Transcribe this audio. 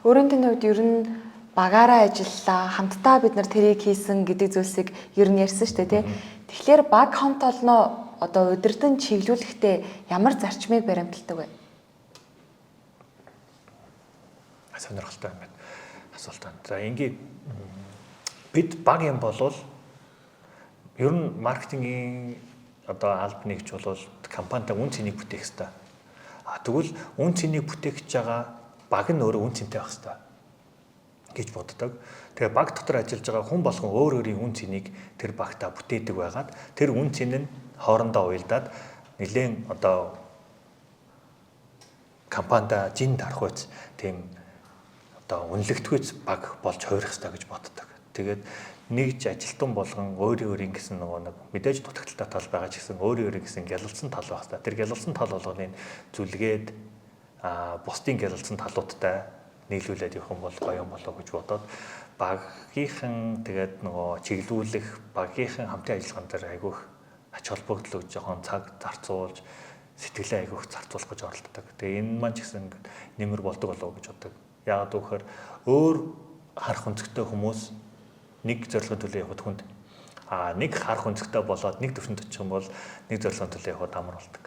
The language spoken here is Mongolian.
Өөрөнд нь хувьд ер нь багаараа ажиллаа, хамтдаа бид нар тэрийг хийсэн гэдэг зүйлсийг ер нь ярьсан шүү дээ, тий. Тэгэхээр баг хамт олноо одоо удирдан чиглүүлэхдээ ямар зарчмыг баримталдаг вэ? Сонирхолтой юм байна. Асуулт байна. За ингээд бид баг юм болвол ер нь маркетингийн одоо аль нэгж болвол компанитай үн цэнийг бүтээх хэрэгтэй. Тэгвэл үн цэнийг бүтээх гэж байгаа баг нь өөрөө үн цэнтэй байх хэрэгтэй гэж боддог. Тэгээ баг дотор ажиллаж байгаа хүн болгон өөр өөрийн үн цэнийг тэр багтаа бүтээдэг байгаад тэр үн цэн нь хоорондоо уялдаад нэлээд одоо компанида жин тархуйц тийм одоо үнэлэгдэхүйц баг болж хувирах хэрэгтэй гэж боддог. Тэгээд нэгж ажилтан болгон өөрийн гэсэн нэг мэдээж дутагдaltaй тал байгаа ч гэсэн өөрийн гэсэн гялалцсан тал байх хэрэгтэй. Тэр гялалцсан тал болгоныг зүлгээд бусдын гялалцсан талуудтай нийлүүлээд явах юм бол гоё юм болоо гэж бодоод багийнхан тэгээд нөгөө чиглүүлэх багийнхан хамтын ажиллагаан дээр айгүйх ач холбогдол өгж жоохон цаг зарцуулж сэтгэлээ айгүйх зарцуулах гэж оролддог. Тэгээ энэ маань ч гэсэн нэмэр болдог болоо гэж боддог. Яагаад гэвэл өөр харах өнцгтэй хүмүүс нэг зорилгын төлөө явахд хүнд нэг харах өнцгтэй болоод нэг төвшөнд очих юм бол нэг зорилгын төлөө явахд амар болдог.